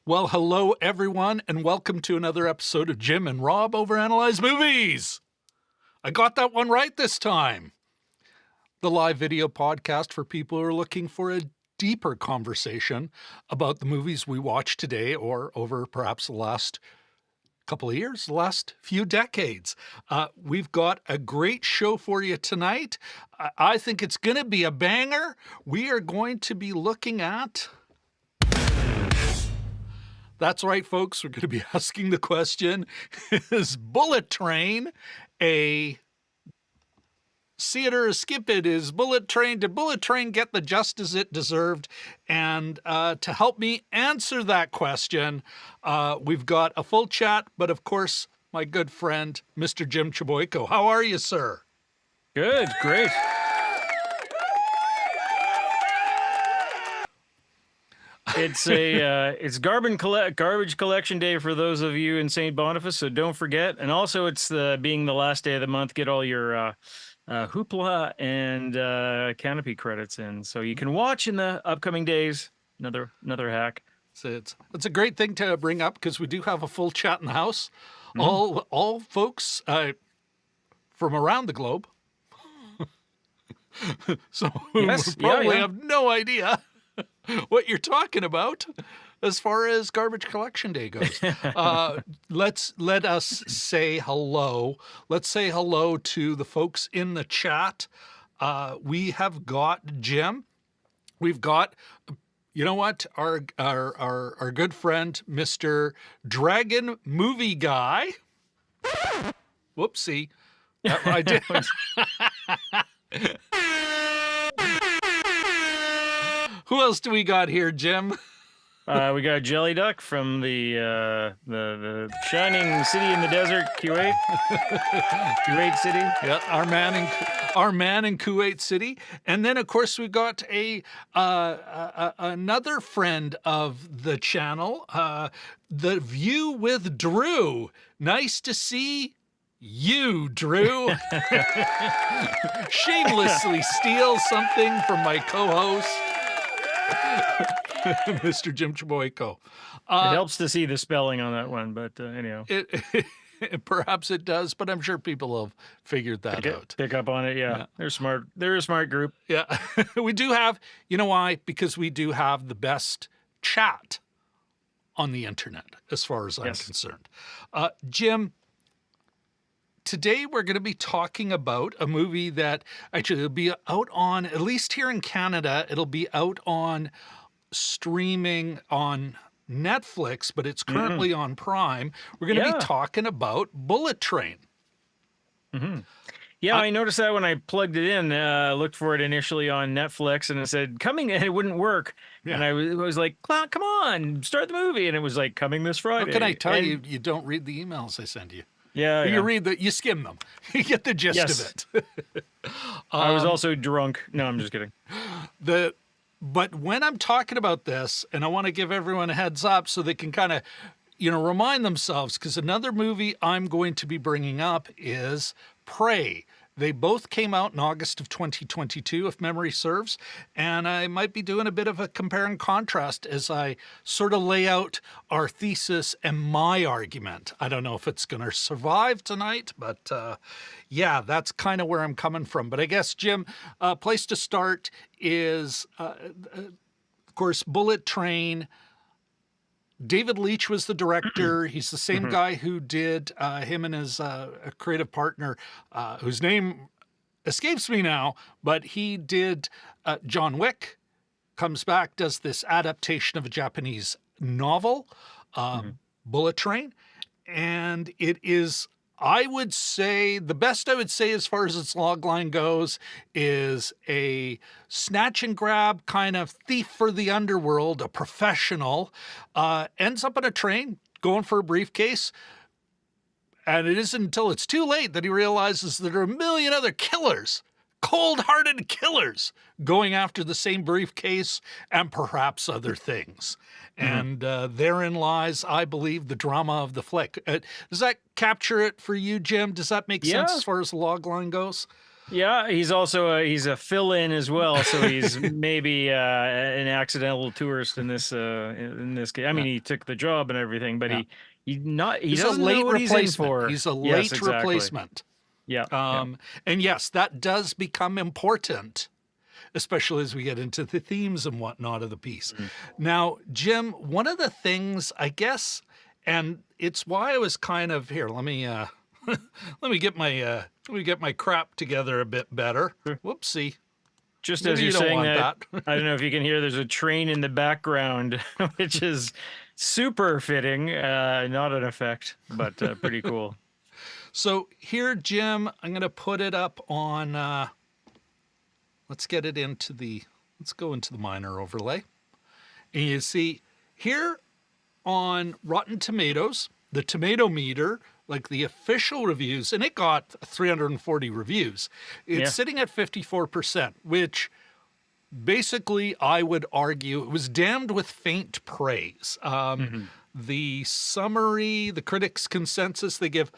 Well, hello, everyone, and welcome to another episode of Jim and Rob Overanalyze Movies. I got that one right this time. The live video podcast for people who are looking for a deeper conversation about the movies we watch today or over perhaps the last couple of years, the last few decades. We've got a great show for you tonight. I think it's going to be a banger. We are going to be looking at... That's right, folks. We're going to be asking the question, is Bullet Train a see it or skip it? Did Bullet Train get the justice it deserved? And to help me answer that question, we've got a full chat, but of course, my good friend, Mr. Jim Chaboyko. How are you, sir? Good, great. It's garbage collection day for those of you in St. Boniface, so don't forget. And also, it's being the last day of the month. Get all your Hoopla and Canopy credits in, so you can watch in the upcoming days. Another hack. It's a great thing to bring up because we do have a full chat in the house. Mm-hmm. All folks from around the globe. So yes, we probably have no idea what you're talking about as far as Garbage Collection Day goes. Let us say hello. Let's say hello to the folks in the chat. We have got Jim. We've got, you know what, our good friend, Mr. Dragon Movie Guy. Whoopsie. I did. Who else do we got here, Jim? We got Jelly Duck from the shining city in the desert, Kuwait. Kuwait City. Yeah, our man in Kuwait City. And then, of course, we got another friend of the channel, The View with Drew. Nice to see you, Drew. Shamelessly steal something from my co-host, Mr. Jim Chaboyko. It helps to see the spelling on that one, but anyhow. Perhaps it does, but I'm sure people have figured that out. Pick up on it, yeah. They're smart. They're a smart group. Yeah. We do have, you know why? Because we do have the best chat on the internet, as far as I'm concerned. Jim, today we're going to be talking about a movie that actually will be out on, at least here in Canada, it'll be out on streaming on Netflix, but it's currently on Prime. We're going to be Yeah. talking about Bullet Train. Yeah, I noticed that when I plugged it in, looked for it initially on Netflix, and it said coming, and it wouldn't work. Yeah. And I was like, come on, start the movie. And it was like coming this Friday. How can I tell And- you? You don't read the emails I send you. Yeah. You skim them. You get the gist Yes. of it. I was also drunk. No, I'm just kidding. But when I'm talking about this, and I want to give everyone a heads up so they can kind of, remind themselves, because another movie I'm going to be bringing up is Prey. They both came out in August of 2022, if memory serves, and I might be doing a bit of a compare and contrast as I sort of lay out our thesis and my argument. I don't know if it's going to survive tonight, but yeah, that's kind of where I'm coming from. But I guess, Jim, place to start is, of course, Bullet Train. David Leitch was the director. He's the same guy who did him and his creative partner, whose name escapes me now, but he did John Wick, comes back, does this adaptation of a Japanese novel, Bullet Train. And it is, I would say, the best I would say as far as its logline goes is a snatch and grab kind of thief for the underworld, a professional, ends up on a train going for a briefcase. And it isn't until it's too late that he realizes that there are a million other killers, cold-hearted killers, going after the same briefcase and perhaps other things. And therein lies, I believe, the drama of the flick. Does that capture it for you, Jim? Does that make sense as far as the log line goes? Yeah, he's also he's a fill-in as well, so he's maybe an accidental tourist in this case. I mean, he took the job and everything, but he doesn't a late know what he's in for. He's a Yes, late exactly. replacement. Yeah. And yes, that does become important, especially as we get into the themes and whatnot of the piece. Now, Jim, one of the things, I guess, and it's why I was kind of here. Let me get my crap together a bit better. Whoopsie. Just Maybe as you're you don't saying want that, I don't know if you can hear. There's a train in the background, which is super fitting. Not an effect, but pretty cool. So here, Jim, I'm going to put it up on, let's go into the minor overlay. And you see here on Rotten Tomatoes, the tomato meter, like the official reviews, and it got 340 reviews. It's sitting at 54%, which basically I would argue it was damned with faint praise. The summary, the critics' consensus, they give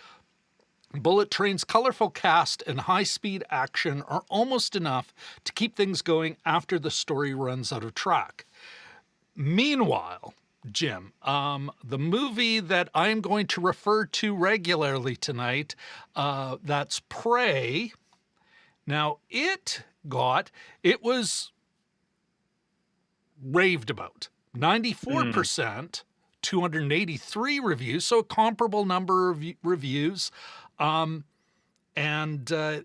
Bullet Train's colorful cast and high-speed action are almost enough to keep things going after the story runs out of track. Meanwhile, Jim, the movie that I'm going to refer to regularly tonight, that's Prey. Now, it was raved about. 94%, 283 reviews, so a comparable number of reviews. And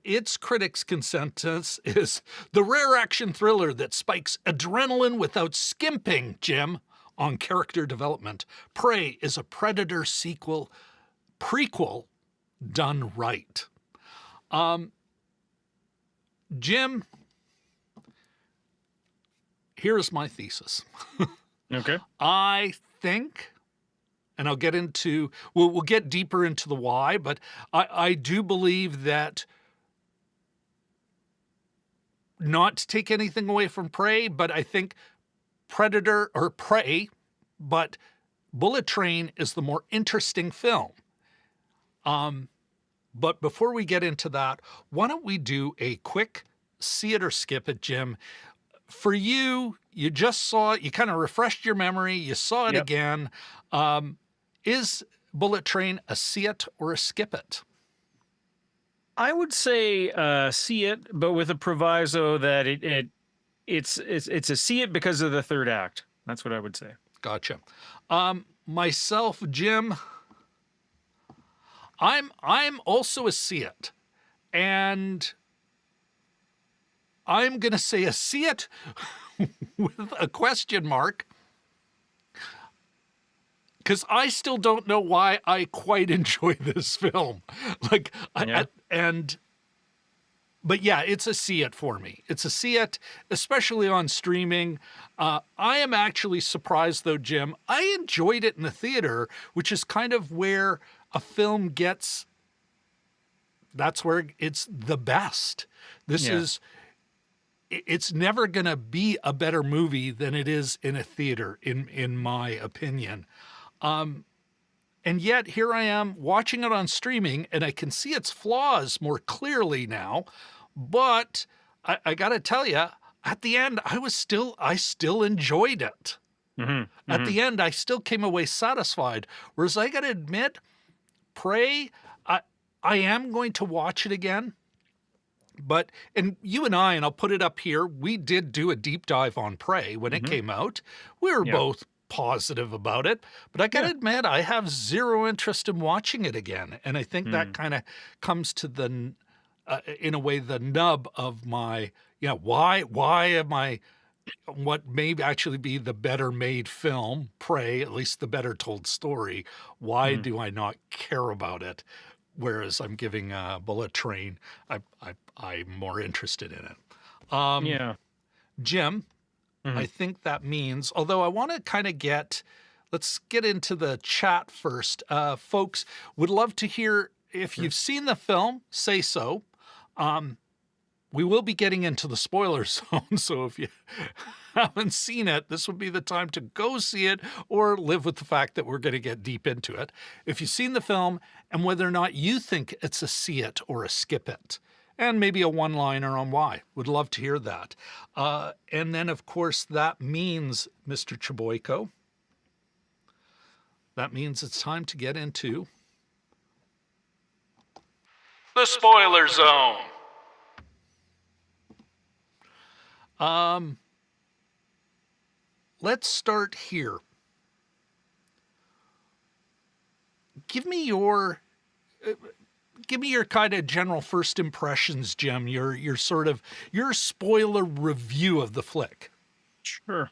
its critics' consensus is the rare action thriller that spikes adrenaline without skimping, Jim, on character development. Prey is a Predator prequel done right. Jim, here's my thesis. Okay. I think, and I'll get into, we'll get deeper into the why, but I do believe that, not to take anything away from Prey, but I think Prey, but Bullet Train is the more interesting film. But before we get into that, why don't we do a quick see it or skip it, Jim? For you, you just saw it, you kind of refreshed your memory, you saw it again. Is Bullet Train a see it or a skip it? I would say see it, but with a proviso that it's a see it because of the third act. That's what I would say. Gotcha. Myself, Jim, I'm also a see it, and I'm gonna say a see it with a question mark, because I still don't know why I quite enjoy this film. Like, Yeah. but yeah, it's a see it for me. It's a see it, especially on streaming. I am actually surprised, though, Jim. I enjoyed it in the theater, which is kind of where a film gets. That's where it's the best. This Yeah. is. It's never going to be a better movie than it is in a theater, in my opinion. And yet here I am watching it on streaming, and I can see its flaws more clearly now. But I got to tell you, at the end, I still enjoyed it. Mm-hmm. At Mm-hmm. the end, I still came away satisfied. Whereas I got to admit, Prey, I am going to watch it again. But, and you and I'll put it up here, we did do a deep dive on Prey when it Mm-hmm. came out. We were Yeah. both positive about it, but I got to Yeah. admit, I have zero interest in watching it again. And I think that Mm. kind of comes to in a way, the nub of my, why am I, what may actually be the better made film, Prey, at least the better told story. Why Mm. do I not care about it? Whereas I'm giving Bullet Train, I'm more interested in it. Yeah. Jim, I Mhm. think that means, although I want to kind of let's get into the chat first. Folks, would love to hear if Sure. you've seen the film, say so. We will be getting into the spoiler zone, so if you haven't seen it, this would be the time to go see it or live with the fact that we're going to get deep into it. If you've seen the film and whether or not you think it's a see it or a skip it, and maybe a one-liner on why. Would love to hear that. And then, of course, that means, Mr. Chaboyko, that means it's time to get into the spoiler zone. Let's start here. Give me your kind of general first impressions, Jim. Your sort of your spoiler review of the flick. Sure.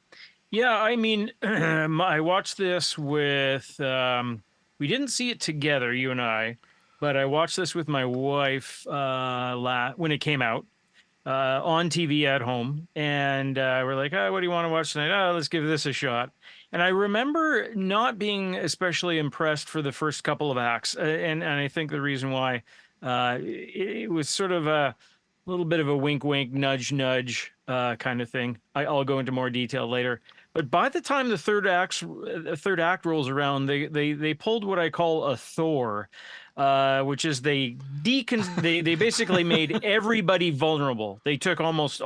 Yeah, I mean, I watched this with, we didn't see it together, you and I, but I watched this with my wife when it came out on TV at home. And we're like, oh, what do you want to watch tonight? Oh, let's give this a shot. And I remember not being especially impressed for the first couple of acts. And I think the reason why it was sort of a little bit of a wink, wink, nudge, nudge kind of thing. I'll go into more detail later. But by the time the third act rolls around, they pulled what I call a Thor, which is they basically made everybody vulnerable. They took almost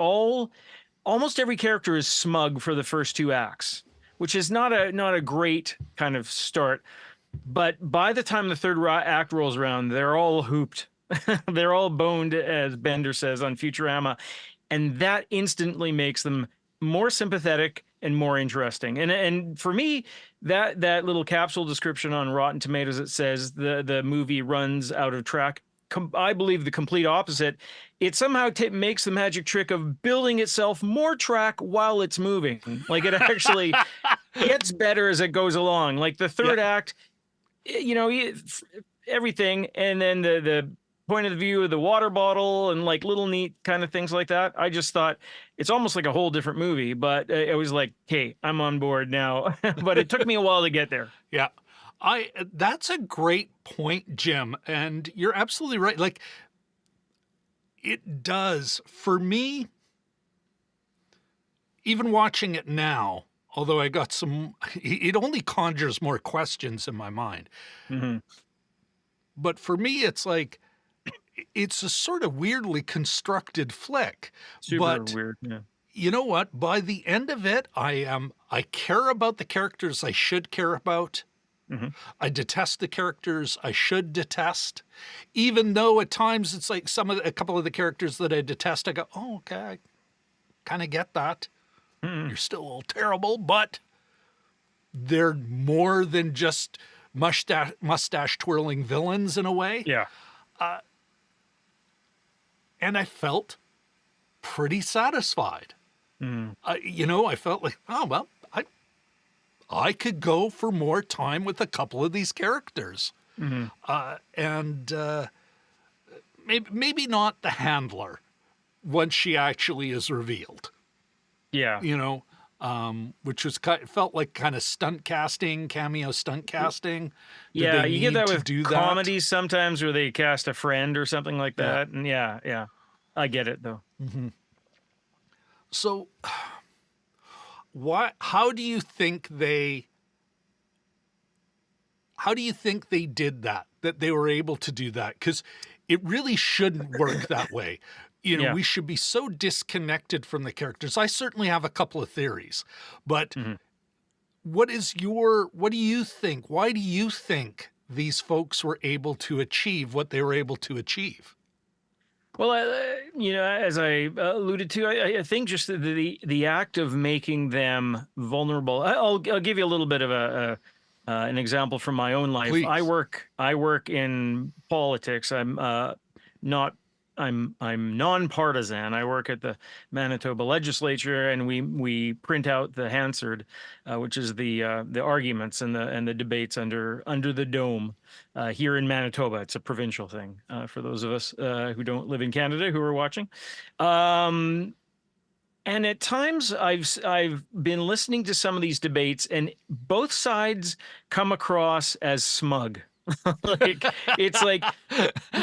every character is smug for the first two acts, which is not a great kind of start. But by the time the third act rolls around, they're all hooped. They're all boned, as Bender says on Futurama, and that instantly makes them more sympathetic and more interesting. And for me, that little capsule description on Rotten Tomatoes that says the movie runs out of track, I believe the complete opposite. It somehow makes the magic trick of building itself more track while it's moving. Like it actually gets better as it goes along. Like the third act, everything, and then the point of view of the water bottle and like little neat kind of things like that. I just thought it's almost like a whole different movie, but it was like, hey, I'm on board now. But it took me a while to get there. Yeah. That's a great point, Jim. And you're absolutely right. Like it does for me, even watching it now, although I got it only conjures more questions in my mind. Mm-hmm. But for me, it's like, it's a sort of weirdly constructed flick. Super but weird. Yeah. You know what? By the end of it, I care about the characters I should care about. Mm-hmm. I detest the characters I should detest, even though at times it's like a couple of the characters that I detest, I go, oh, okay, I kind of get that. Mm-hmm. You're still a little terrible, but they're more than just mustache twirling villains in a way. Yeah. And I felt pretty satisfied. Mm. I felt like, oh, well, I could go for more time with a couple of these characters. Mm-hmm. And maybe not the handler once she actually is revealed, Yeah. which was felt like kind of stunt casting, cameo stunt casting. Did Yeah, they you get need that to with do that? comedies sometimes where they cast a friend or something like Yeah. that. And yeah. I get it though. So, how do you think they did that? That they were able to do that? Because it really shouldn't work that way. Yeah. We should be so disconnected from the characters. I certainly have a couple of theories, but Mhm. what do you think? Why do you think these folks were able to achieve what they were able to achieve? Well, as I alluded to, I think just the act of making them vulnerable. I'll give you a little bit of an example from my own life. I Please. work in politics. Not I'm nonpartisan. I work at the Manitoba legislature, and we print out the Hansard, which is the arguments and the debates under the dome here in Manitoba. It's a provincial thing for those of us who don't live in Canada who are watching. Um, and at times I've been listening to some of these debates, and both sides come across as smug. Like it's like,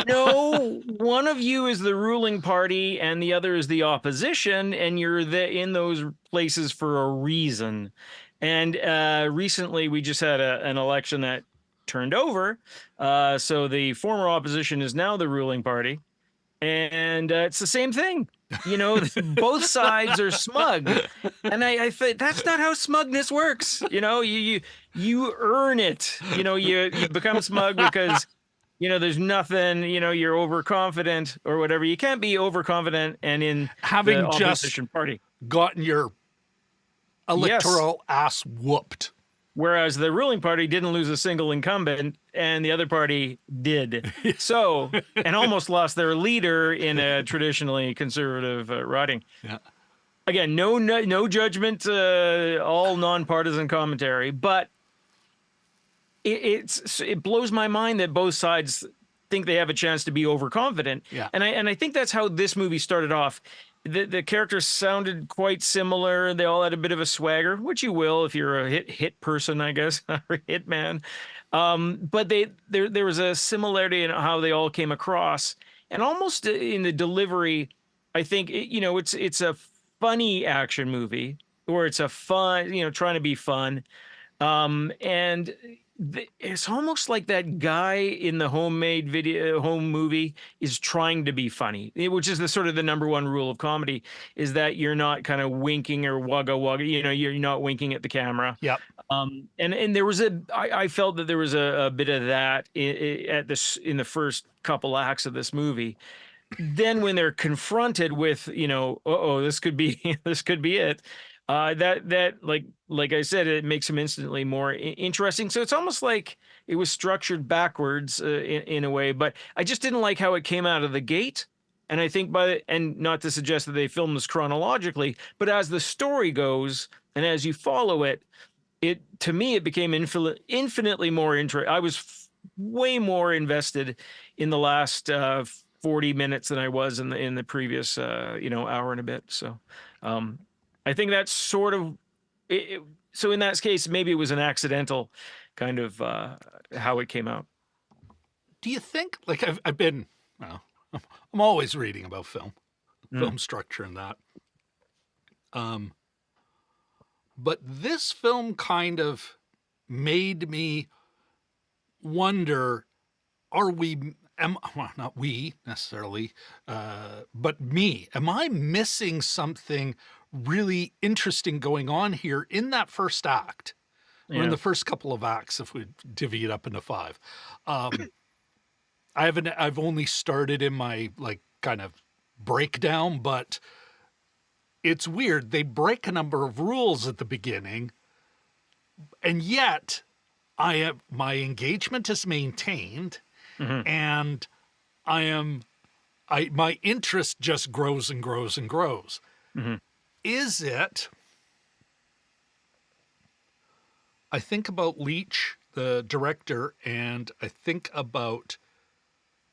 no, one of you is the ruling party and the other is the opposition, and you're in those places for a reason. And recently, we just had an election that turned over, so the former opposition is now the ruling party, and it's the same thing. Both sides are smug, and I think that's not how smugness works. You earn it. You become smug because there's nothing, you're overconfident or whatever. You can't be overconfident and in the Having just opposition party. gotten your Yes. electoral ass whooped. Whereas the ruling party didn't lose a single incumbent and the other party did. So, and almost lost their leader in a traditionally conservative riding. Yeah. Again, no judgment, all nonpartisan commentary, but it blows my mind that both sides think they have a chance to be overconfident. Yeah. And I think that's how this movie started off. The characters sounded quite similar. They all had a bit of a swagger, which you will if you're a hit person, I guess, or hit man. But there was a similarity in how they all came across, and almost in the delivery. I think it's a funny action movie, or it's a fun, trying to be fun. And it's almost like that guy in the home movie is trying to be funny, which is the sort of the number one rule of comedy, is that you're not kind of winking or wugga wugga, you're not winking at the camera. Yep. And there was I felt that there was a bit of that in the first couple acts of this movie. Then when they're confronted with, this could be this could be it. That like I said, it makes him instantly more interesting. So it's almost like it was structured backwards in a way. But I just didn't like how it came out of the gate. And I think and not to suggest that they filmed this chronologically, but as the story goes and as you follow it, to me it became infinitely more interesting. I was way more invested in the last 40 minutes than I was in the previous hour and a bit. So. I think that's sort of it. So in that case, maybe it was an accidental kind of how it came out. Do you think, like, I've been, well, I'm always reading about film structure and that. But this film kind of made me wonder, well, not we necessarily, but me, am I missing something really interesting going on here in that first act, or in the first couple of acts, if we divvy it up into 5? I've only started in my kind of breakdown, but it's weird. They break a number of rules at the beginning, and yet my engagement is maintained, and my interest just grows and grows and grows. is it? I think about Leach, the director, and I think about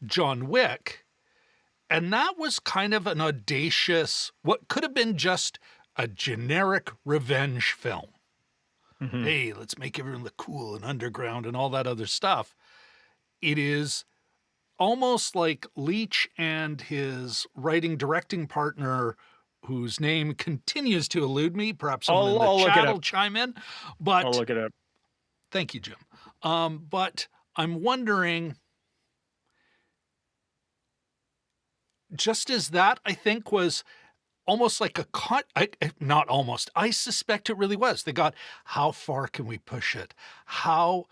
John Wick, and that was kind of an audacious, what could have been just a generic revenge film. Mhm. Hey, let's make everyone look cool and underground and all that other stuff. It is almost like Leach and his writing directing partner, whose name continues to elude me. Perhaps someone in the I'll look it chat up. will chime in. I'll But look it up. thank you, Jim. But I'm wondering, just as that, I think, was almost like not almost, I suspect it really was. They got, how far can we push it? How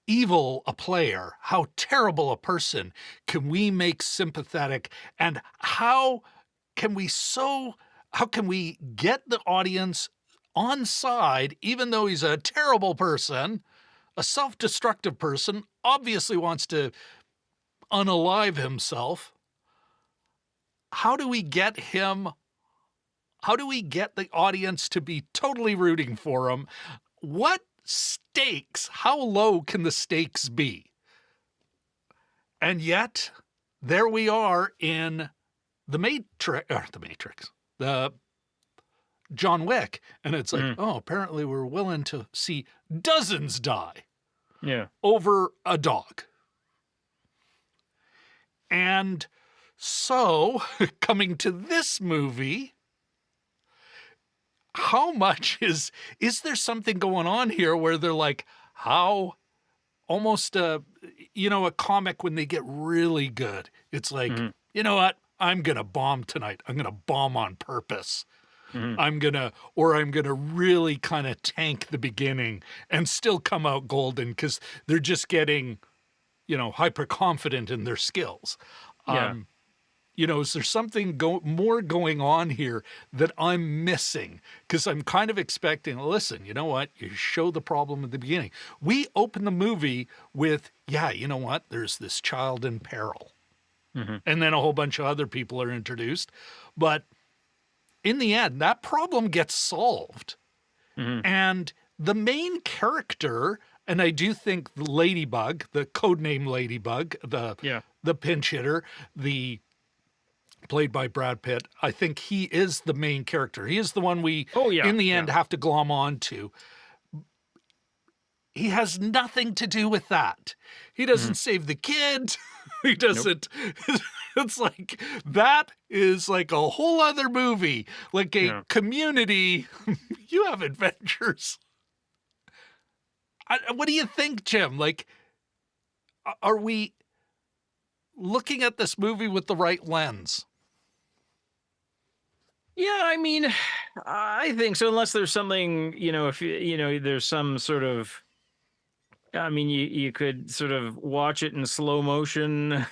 evil a player, how terrible a person can we make sympathetic? And how can we get the audience on side, even though he's a terrible person, a self-destructive person, obviously wants to unalive himself? How do we get the audience to be totally rooting for him? What stakes, how low can the stakes be? And yet, there we are in the John Wick, and it's like, oh, apparently we're willing to see dozens die over a dog. And so, coming to this movie, how much is there something going on here where they're like, how almost a comic when they get really good, it's like, you know what, I'm gonna bomb tonight, I'm gonna bomb on purpose. I'm gonna really kind of tank the beginning and still come out golden because they're just getting, hyper confident in their skills. Is there something more going on here that I'm missing? Because I'm kind of expecting, listen, you know what? You show the problem at the beginning. We open the movie with, you know what? There's this child in peril. And then a whole bunch of other people are introduced. But in the end, that problem gets solved. And the main character, and I do think the Ladybug, the codename Ladybug, the pinch hitter, played by Brad Pitt, I think he is the main character. He is the one we, in the end, have to glom on to. He has nothing to do with that. He doesn't save the kid. He doesn't. Nope. It's like, that is like a whole other movie, like a Community. You have adventures. What do you think, Jim? Like, are we looking at this movie with the right lens? Yeah, I mean, I think so. Unless there's something, if there's some sort of, I mean, you could sort of watch it in slow motion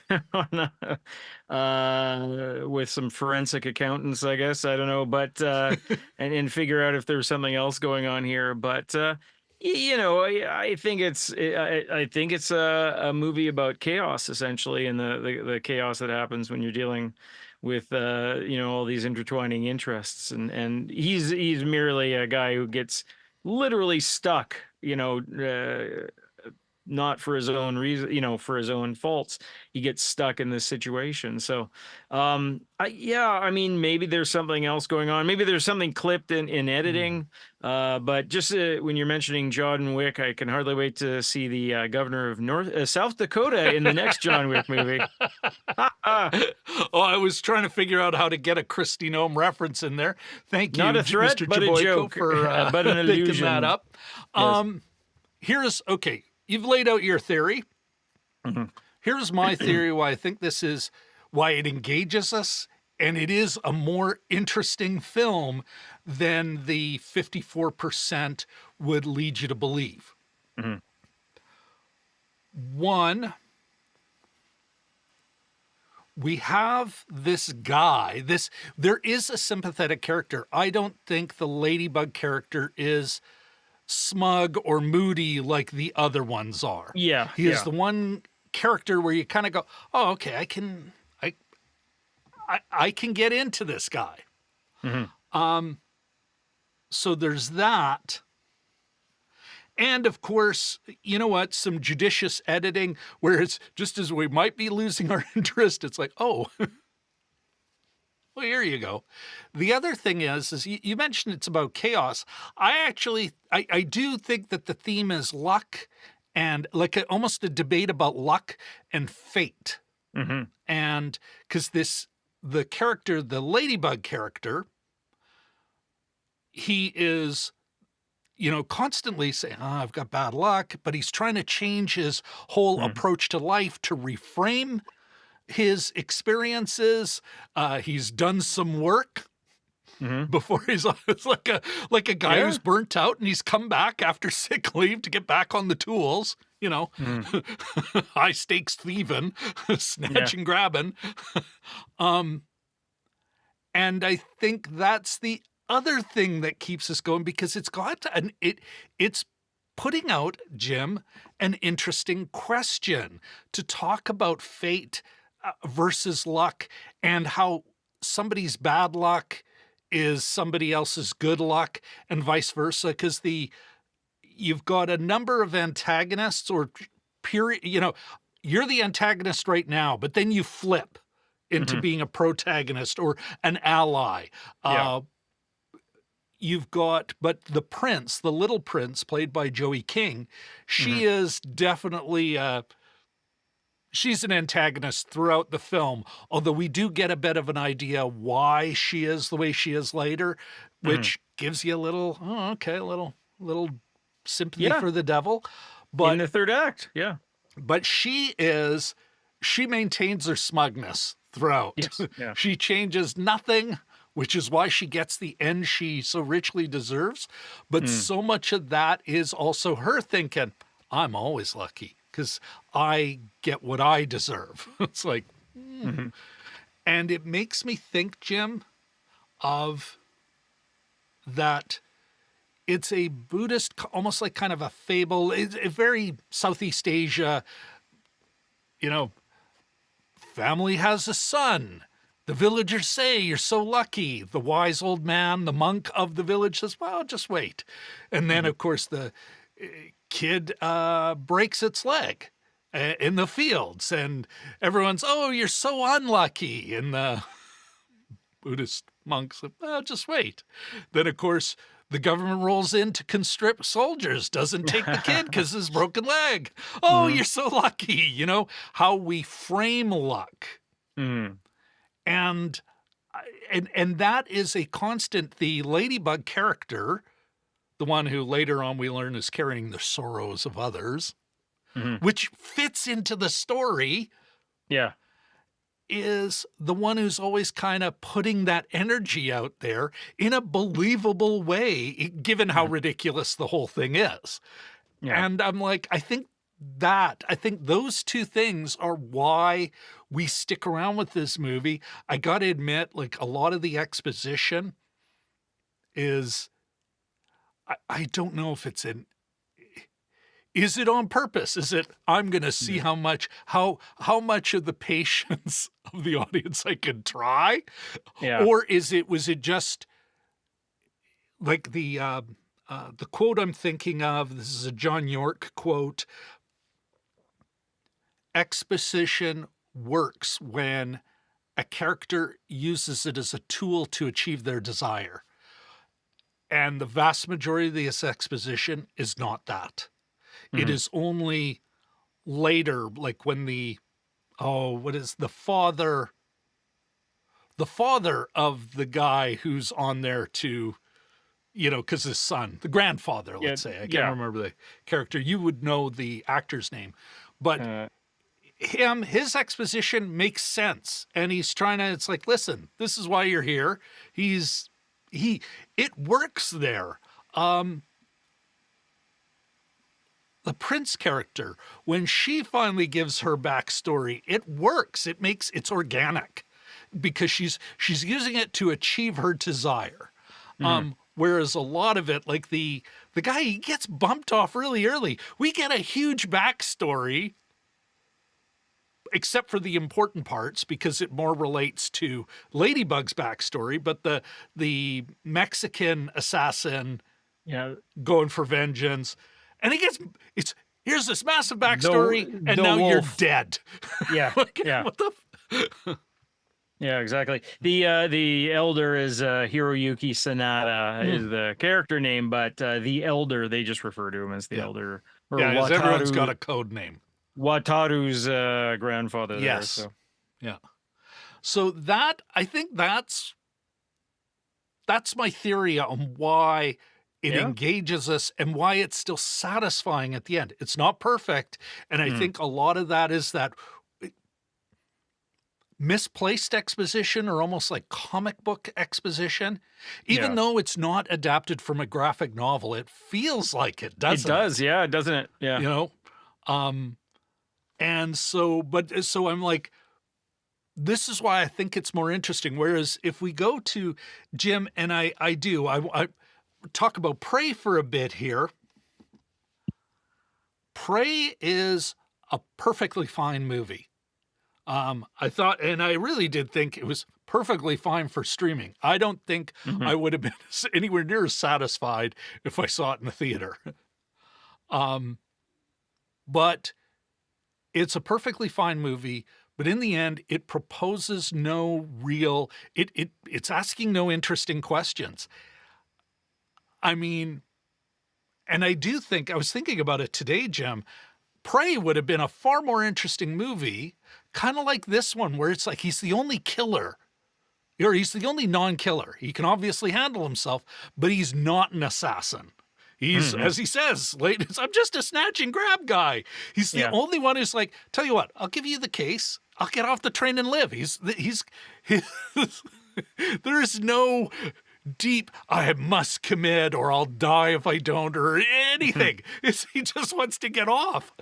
with some forensic accountants, I guess. I don't know, but and figure out if there's something else going on here. But I think it's a movie about chaos, essentially, and the chaos that happens when you're dealing with all these intertwining interests, and he's merely a guy who gets literally stuck, not for his own reason, for his own faults. He gets stuck in this situation. So, I mean, maybe there's something else going on. Maybe there's something clipped in editing. But just when you're mentioning John Wick, I can hardly wait to see the governor of South Dakota in the next John Wick movie. I was trying to figure out how to get a Christy Nome reference in there. Thank you, not a threat, Mr. but Jaboyko, a joke, for but an illusion. that up. Yes. Okay. You've laid out your theory. Here's my theory why I think this is why it engages us, and it is a more interesting film than the 54% would lead you to believe. One, we have this guy, there is a sympathetic character. I don't think the Ladybug character is smug or moody like the other ones are. He is the one character where you kind of go, oh, okay, I can get into this guy. So there's that. And of course, you know what? Some judicious editing where it's just as we might be losing our interest, it's like, oh, well, here you go. The other thing is you mentioned it's about chaos. I do think that the theme is luck and like almost a debate about luck and fate. Mm-hmm. And because the character, the Ladybug character, he is, constantly saying, I've got bad luck, but he's trying to change his whole approach to life to reframe his experiences. He's done some work before it's like a guy who's burnt out and he's come back after sick leave to get back on the tools, high stakes thieving, snatching, grabbing. And I think that's the other thing that keeps us going because it's putting out, Jim, an interesting question to talk about fate versus luck and how somebody's bad luck is somebody else's good luck and vice versa. Because you've got a number of antagonists or period, you're the antagonist right now, but then you flip into being a protagonist or an ally. You've got, but the prince, the little prince played by Joey King, she is definitely, she's an antagonist throughout the film, although we do get a bit of an idea why she is the way she is later, which gives you a little, little sympathy for the devil. But in the third act, but she maintains her smugness throughout. Yes. Yeah. She changes nothing, which is why she gets the end she so richly deserves. But so much of that is also her thinking, I'm always lucky because I get what I deserve. It's like, and it makes me think, Jim, of that it's a Buddhist, almost like kind of a fable. It's a very Southeast Asia, family has a son. The villagers say, you're so lucky. The wise old man, the monk of the village says, well, just wait. And then, of course, the kid breaks its leg in the fields. And everyone's, oh, you're so unlucky. And the Buddhist monk said, well, just wait. Then, of course, the government rolls in to conscript soldiers, doesn't take the kid because his broken leg. Oh, you're so lucky. How we frame luck. And that is a constant. The Ladybug character, the one who later on we learn is carrying the sorrows of others, which fits into the story. Yeah. Is the one who's always kind of putting that energy out there in a believable way, given how ridiculous the whole thing is. Yeah. And I'm like, I think those two things are why we stick around with this movie. I got to admit, like a lot of the exposition is, I don't know if it's is it on purpose? Is it, I'm going to see how much of the patience of the audience I can try? Yeah. Or was it just like the quote I'm thinking of, this is a John York quote, exposition works when a character uses it as a tool to achieve their desire. And the vast majority of this exposition is not that. It is only later, like when the father of the guy who's on there to, because his son, the grandfather, let's say, I can't remember the character. You would know the actor's name, but his exposition makes sense. And he's trying to, it's like, listen, this is why you're here. It works there. The Prince character, when she finally gives her backstory, it works. It's organic because she's using it to achieve her desire. Whereas a lot of it, like the guy, he gets bumped off really early. We get a huge backstory except for the important parts, because it more relates to Ladybug's backstory, but the Mexican assassin Yeah. going for vengeance, and here's this massive The backstory, and now you're wolf. dead. Yeah. Like, Yeah. what the Yeah, exactly. The elder is Hiroyuki Sanada is the character name, but the elder, they just refer to him as the elder, or Yeah, 'cause everyone's got Wataru, a code name. Wataru's grandfather there. Yes. So Yeah. So I think that's my theory on why it Yeah. engages us and why it's still satisfying at the end. It's not perfect, and I think a lot of that is that misplaced exposition, or almost like comic book exposition. Even Yeah. though it's not adapted from a graphic novel, it feels like it, doesn't it does, yeah, doesn't it? Yeah. You know? And so I'm like, this is why I think it's more interesting. Whereas if we go to Jim, and I talk about Prey for a bit here. Prey is a perfectly fine movie. I thought, and I really did think it was perfectly fine for streaming. I don't think I would have been anywhere near as satisfied if I saw it in the theater. But it's a perfectly fine movie. But in the end, it proposes no real, it's asking no interesting questions. I mean, and I do think, I was thinking about it today, Jim, Prey would have been a far more interesting movie, kind of like this one, where it's like he's the only killer, or he's the only non-killer. He can obviously handle himself, but he's not an assassin. He's, as he says, I'm just a snatch and grab guy. He's the only one who's like, tell you what, I'll give you the case. I'll get off the train and live. There is no deep, I must commit or I'll die if I don't, or anything. He just wants to get off.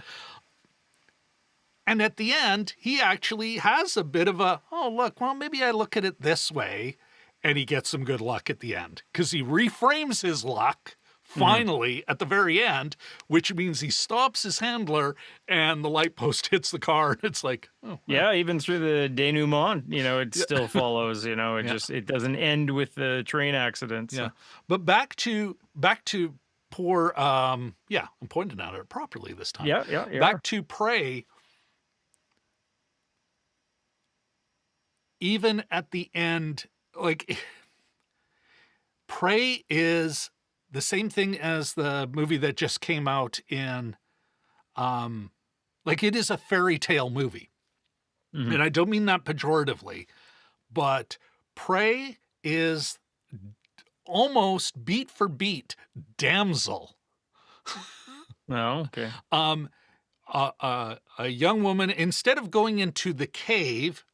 And at the end, he actually has a bit of a, oh, look, well, maybe I look at it this way. And he gets some good luck at the end, because he reframes his luck finally at the very end, which means he stops his handler and the light post hits the car. And it's like, oh, wow. Yeah, even through the denouement, it still follows, it doesn't end with the train accident. So. Yeah. But back to poor, I'm pointing at it properly this time. Yeah. Back to Prey. Even at the end, like, Prey is the same thing as the movie that just came out in, like, it is a fairy tale movie. And I don't mean that pejoratively, but Prey is almost beat for beat Damsel. Oh, okay. A young woman, instead of going into the cave,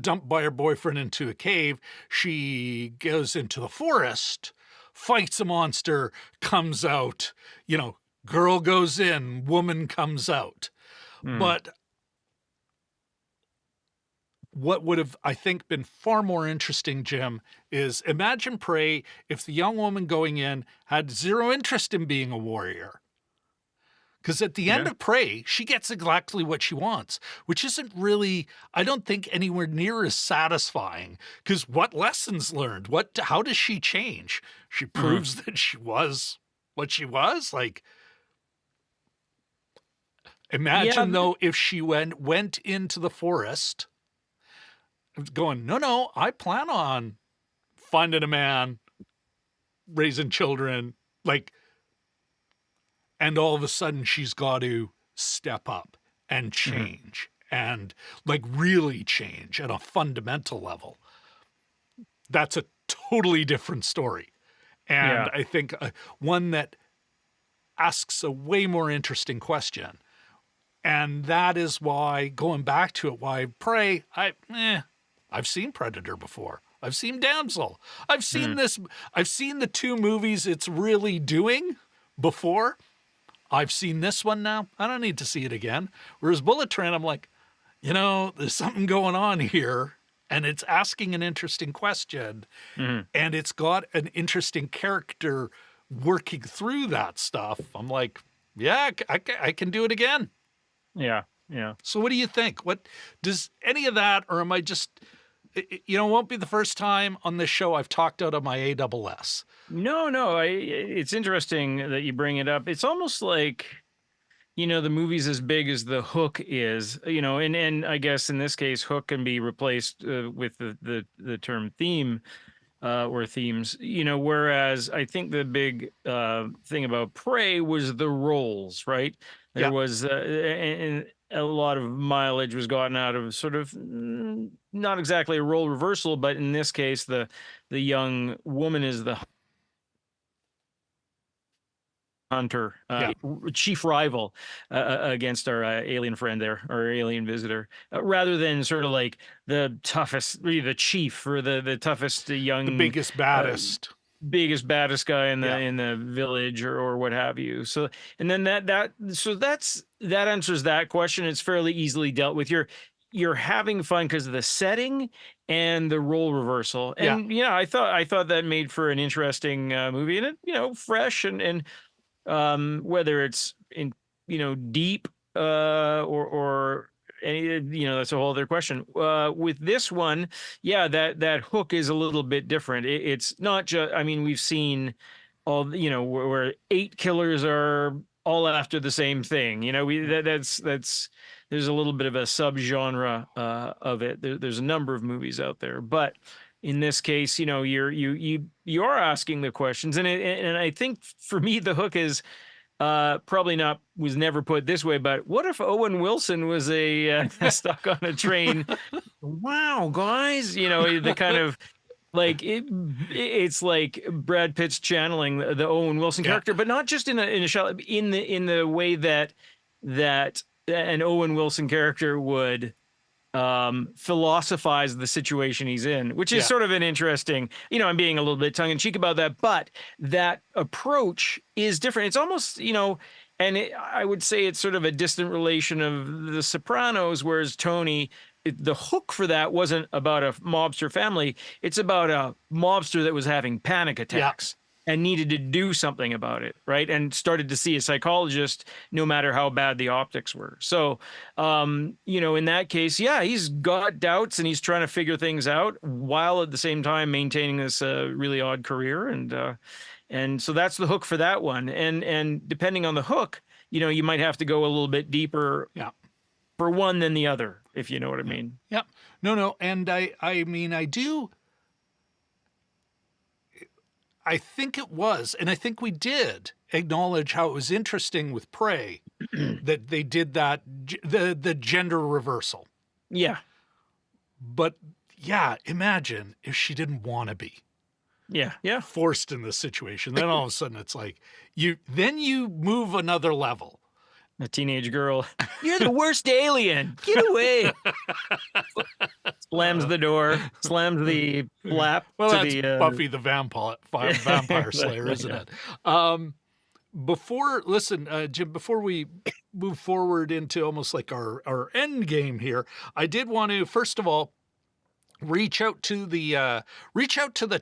dumped by her boyfriend into a cave, she goes into the forest, fights a monster, comes out, girl goes in, woman comes out. But what would have, I think, been far more interesting, Jim, is imagine Prey if the young woman going in had zero interest in being a warrior. Because at the end of Prey, she gets exactly what she wants, which isn't really, I don't think, anywhere near as satisfying. Because what lessons learned? How does she change? She proves that she was what she was. Like, imagine though if she went into the forest, going, no, I plan on finding a man, raising children, like. And all of a sudden she's got to step up and change and like really change at a fundamental level. That's a totally different story. And I think one that asks a way more interesting question. And that is why, going back to it, why Prey, I've seen Predator before. I've seen Damsel. I've seen this. I've seen the two movies it's really doing before. I've seen this one now. I don't need to see it again. Whereas Bullet Train, I'm like, there's something going on here, and it's asking an interesting question, and it's got an interesting character working through that stuff. I'm like, yeah, I can do it again. Yeah. Yeah. So what do you think? What does any of that, or am I just, it won't be the first time on this show I've talked out of my ASS. No, no. It's interesting that you bring it up. It's almost like, the movie's as big as the hook is, and I guess in this case, hook can be replaced with the term theme or themes, whereas I think the big thing about Prey was the roles, right? There Yeah, was and a lot of mileage was gotten out of sort of not exactly a role reversal, but in this case, the young woman is the hunter, yeah, chief rival against our alien friend there, our alien visitor, rather than sort of like the toughest, really the chief or the toughest the young, biggest, uh, baddest. biggest baddest guy in Yeah, the village or what have you. So and then that answers that question. It's fairly easily dealt with. You're having fun because of the setting and the role reversal. yeah, And I thought that made for an interesting movie, and it fresh and whether it's in deep or any that's a whole other question. With this one, yeah, that hook is a little bit different. It's not just, I mean, we've seen all where eight killers are all after the same thing. That's there's a little bit of a subgenre of it. There's a number of movies out there, but in this case, you're asking the questions, and I think for me the hook is probably not, was never put this way, but what if Owen Wilson was a stuck on a train? Wow, guys, the kind of like it's like Brad Pitt's channeling the Owen Wilson yeah, character, but not just in a shot, in the way that an Owen Wilson character would philosophize the situation he's in, which is yeah, sort of an interesting, I'm being a little bit tongue in cheek about that, but that approach is different. It's almost, I would say it's sort of a distant relation of The Sopranos, whereas Tony, the hook for that wasn't about a mobster family. It's about a mobster that was having panic yeah. attacks and needed to do something about it, right? And started to see a psychologist no matter how bad the optics were. So, in that case, yeah, he's got doubts and he's trying to figure things out while at the same time maintaining this really odd career. And so that's the hook for that one. And depending on the hook, you might have to go a little bit deeper Yeah. for one than the other, if you know what I Yeah. mean. Yeah. No. And I mean, I think it was, and I think we did acknowledge how it was interesting with Prey that they did that, the gender reversal. Yeah. But yeah, imagine if she didn't want to be Yeah. Yeah. forced in this situation. Then all of a sudden it's like you move another level. A teenage girl. You're the worst alien. Get away. Slams the door, slams the flap Well, to that's the Buffy the Vampire Slayer, isn't it? Jim, before we move forward into almost like our end game here, I did want to first of all reach out to the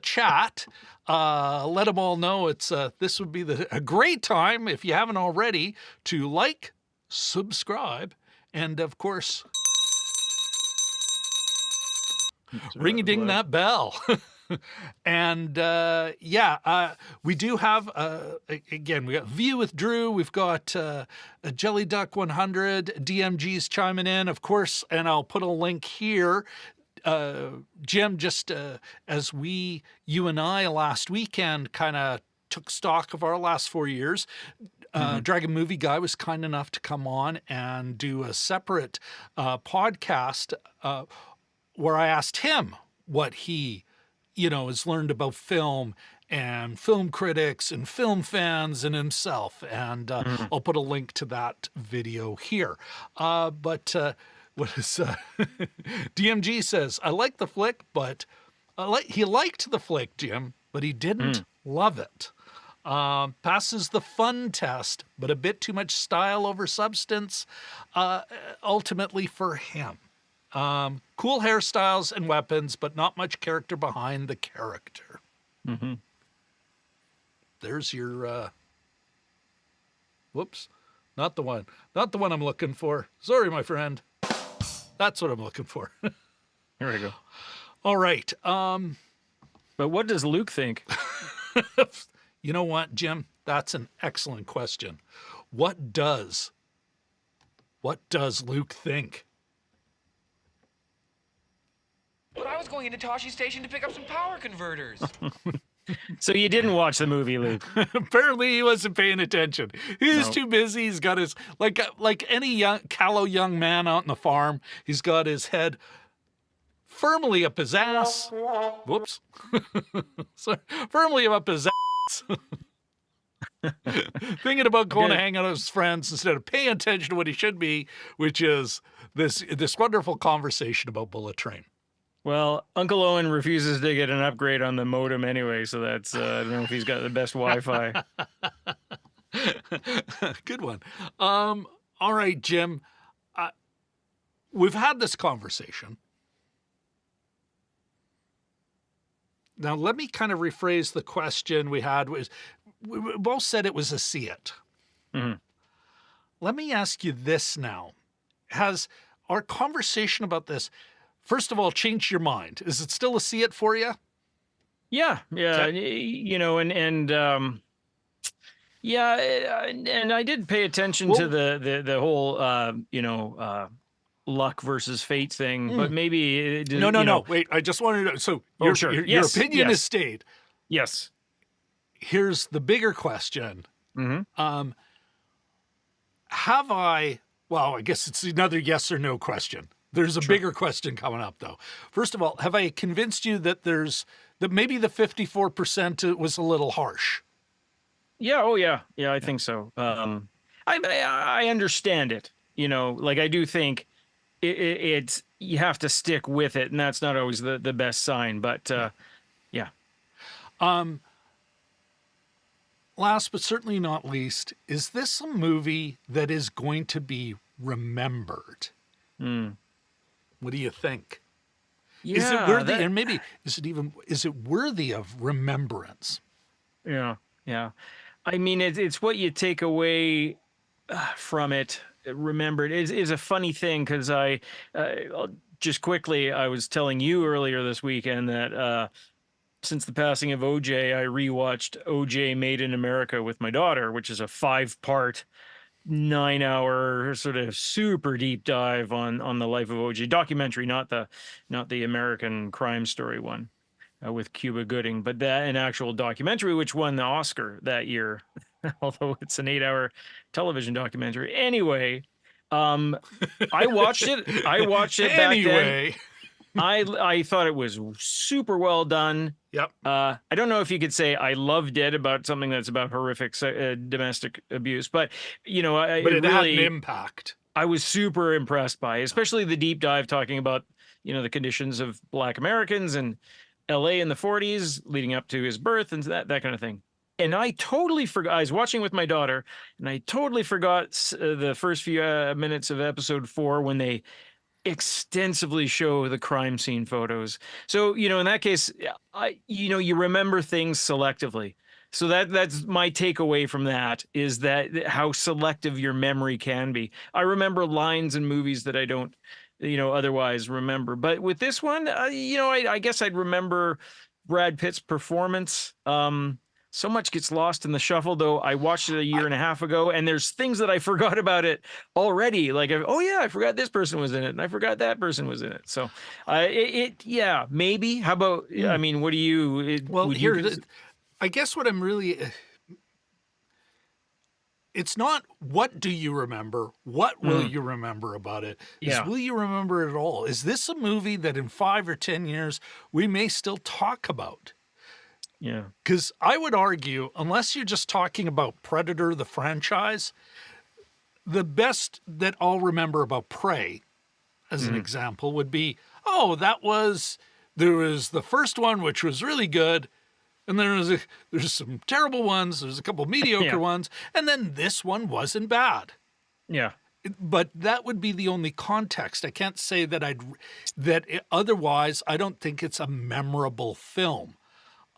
chat. Let them all know this would be a great time, if you haven't already, to like, subscribe, and of course, ring-a-ding that bell. And we do have again, we got View with Drew, we've got a Jelly Duck 100, DMG's chiming in, of course, and I'll put a link here. Jim, just as you and I last weekend kind of took stock of our last 4 years, Dragon Movie Guy was kind enough to come on and do a separate podcast where I asked him what he, has learned about film and film critics and film fans and himself. And I'll put a link to that video here. But what is DMG says, I like the flick, but he liked the flick, Jim, but he didn't love it. Passes the fun test, but a bit too much style over substance, ultimately for him. Cool hairstyles and weapons, but not much character behind the character. There's your, whoops. Not the one. Not the one I'm looking for. Sorry, my friend. That's what I'm looking for. Here we go. All right. But what does Luke think? You know what, Jim? That's an excellent question. What does Luke think? But I was going into Toshi Station to pick up some power converters. So you didn't watch the movie, Luke? Apparently he wasn't paying attention. He was too busy. He's got his, like any callow young man out on the farm, he's got his head firmly up his ass. Whoops. So, firmly up his ass. Thinking about going to hang out with his friends instead of paying attention to what he should be, which is this wonderful conversation about Bullet Train. Well, Uncle Owen refuses to get an upgrade on the modem anyway, so that's, I don't know if he's got the best Wi-Fi. Good one. All right, Jim. We've had this conversation. Now, let me kind of rephrase the question we had. We both said it was a see it. Mm-hmm. Let me ask you this now. Has our conversation about this, first of all, changed your mind? Is it still a see it for you? Yeah. Okay. You know, yeah, and I did pay attention to the whole, luck versus fate thing, but maybe it didn't, No. Wait, I just wanted to. So your opinion is stayed. Yes. Here's the bigger question. Mm-hmm. Have I? Well, I guess it's another yes or no question. There's a bigger question coming up, though. First of all, have I convinced you that maybe the 54% was a little harsh? Yeah. Oh, yeah. Yeah, I think so. I understand it. You know, like I do think it's you have to stick with it, and that's not always the best sign. But yeah. Last but certainly not least, is this a movie that is going to be remembered? What do you think? Yeah, is it worthy? And maybe is it worthy of remembrance? Yeah. I mean, it's what you take away from it. Remembered is a funny thing because just quickly, I was telling you earlier this weekend that since the passing of OJ, I rewatched OJ Made in America with my daughter, which is a 5-part, 9-hour sort of super deep dive on the life of OJ documentary, not the American crime story one with Cuba Gooding, but an actual documentary which won the Oscar that year, although it's an 8-hour television documentary. Anyway, I watched it. Back then. I thought it was super well done. Yep. I don't know if you could say I loved it about something that's about horrific domestic abuse, but you know, it really had an impact. I was super impressed by, especially the deep dive talking about, you know, the conditions of Black Americans in LA in the 40s leading up to his birth and that kind of thing. And I totally forgot. I was watching with my daughter, and I totally forgot the first few minutes of episode 4 when they extensively show the crime scene photos. So, you know, in that case, you remember things selectively. So that's my takeaway from that, is that how selective your memory can be. I remember lines in movies that I don't, otherwise remember. But with this one, I guess I'd remember Brad Pitt's performance. So much gets lost in the shuffle, though. I watched it a year and a half ago, and there's things that I forgot about it already. Like, I forgot this person was in it, and I forgot that person was in it. So, maybe. How about? I mean, what do you? I guess what I'm really. It's not what do you remember? What will you remember about it? Will you remember it at all? Is this a movie that in 5 or 10 years we may still talk about? Yeah. Because I would argue, unless you're just talking about Predator, the franchise, the best that I'll remember about Prey, as an example, would be, there was the first one, which was really good, and there's some terrible ones, there's a couple mediocre ones, and then this one wasn't bad. Yeah. But that would be the only context. I can't say that otherwise, I don't think it's a memorable film.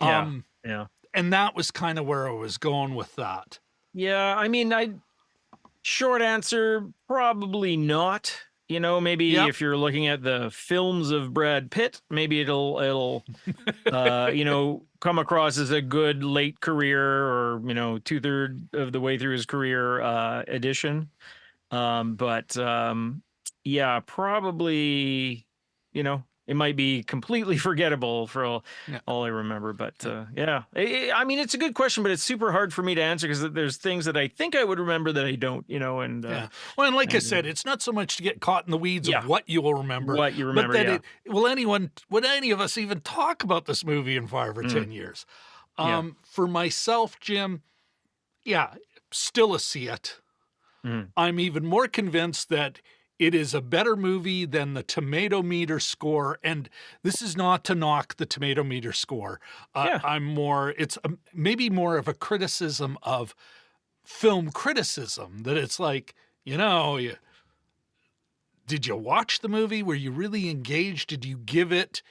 Yeah. And that was kind of where I was going with that. Yeah, I mean, Short answer, probably not. You know, maybe Yep. if you're looking at the films of Brad Pitt, maybe it'll come across as a good late career or, 2/3 of the way through his career edition. Yeah, probably, it might be completely forgettable for Yeah. all I remember. But yeah, I mean, it's a good question, but it's super hard for me to answer because there's things that I think I would remember that I don't, and Yeah. Well, and like I said, it's not so much to get caught in the weeds yeah, of what you will remember, what you but remember, that yeah. would any of us even talk about this movie in 5 or 10 years? Yeah. For myself, Jim, yeah, still a see it. Mhm. I'm even more convinced that it is a better movie than the tomato meter score. And this is not to knock the tomato meter score. Yeah. It's maybe more of a criticism of film criticism, that it's like, did you watch the movie? Were you really engaged? Did you give it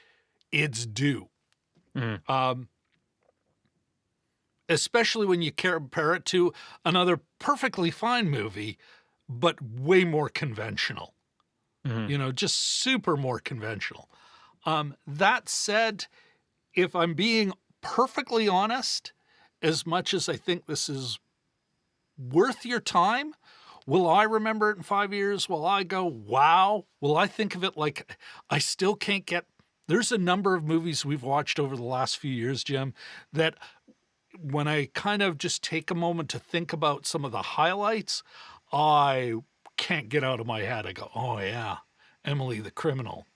its due? Mhm. Especially when you compare it to another perfectly fine movie, but way more conventional. Mhm. Just super more conventional. That said, if I'm being perfectly honest, as much as I think this is worth your time, will I remember it in 5 years? Will I go, wow? Will I think of it like I still can't get... There's a number of movies we've watched over the last few years, Jim, that when I kind of just take a moment to think about some of the highlights, I can't get out of my head. I go, oh yeah, Emily the Criminal.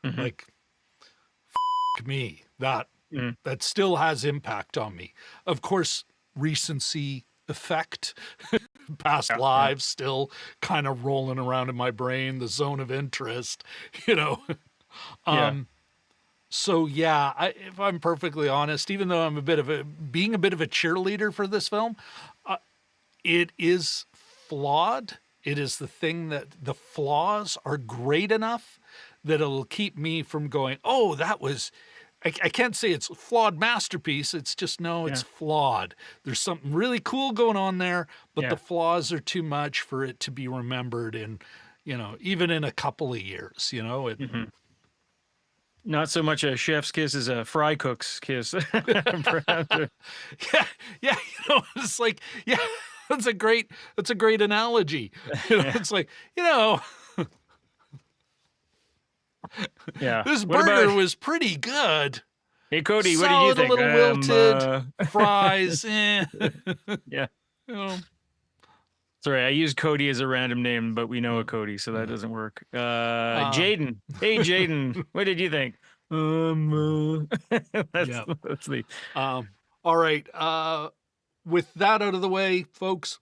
Mhm. Like, me, that Mhm. still has impact on me. Of course, recency effect, past Yeah. lives still kind of rolling around in my brain, the zone of interest, you know. Yeah. So yeah, if I'm perfectly honest, even though I'm being a bit of a cheerleader for this film, it is flawed. It is the thing that the flaws are great enough that it'll keep me from going, oh, that was... I can't say it's a flawed masterpiece. It's just, no, it's Yeah. flawed. There's something really cool going on there, but Yeah. the flaws are too much for it to be remembered in, even in a couple of years, Mhm. Not so much a chef's kiss as a fry cook's kiss. Perhaps. Yeah, yeah, it's like, yeah, that's a great analogy. Yeah. It's like, Yeah. this What burger about, was pretty good. hey, Cody, what did you Salad a think? little wilted, fries, eh. Yeah. You know, Sorry, I used Cody as a random name, but we know a Cody, so that doesn't work. Um, Jaden. Hey, Jaden, what did you think? That's yeah. that's the All right. With that out of the way, folks,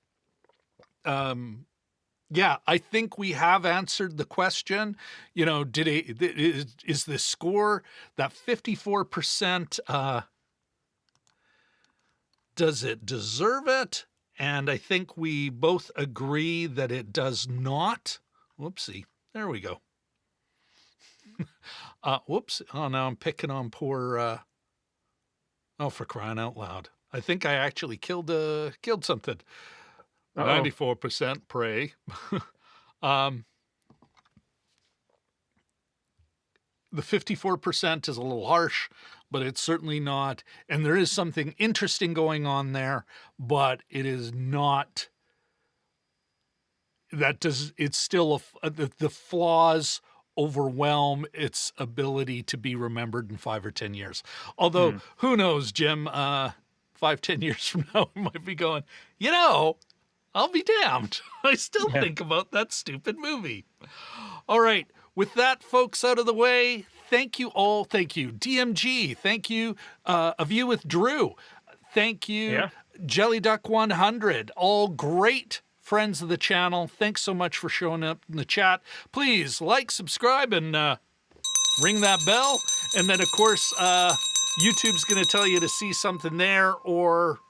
yeah, I think we have answered the question. Is the score, that 54%, does it deserve it? And I think we both agree that it does not. Whoopsie. There we go. Whoops. Oh, now I'm picking on poor... oh, for crying out loud. I think I actually killed something. 94% prey. The 54% is a little harsh, but it's certainly not. And there is something interesting going on there, but it is not... It's still the flaws overwhelm its ability to be remembered in 5 or 10 years. Although, who knows, Jim, 5-10 years from now, we might be going, I'll be damned. I still think about that stupid movie. All right. With that, folks, out of the way, thank you all. Thank you, DMG. Thank you, A View with Drew. Thank you, Jelly Duck 100. All great friends of the channel. Thanks so much for showing up in the chat. Please like, subscribe, and ring that bell. And then, of course, YouTube's going to tell you to see something there, or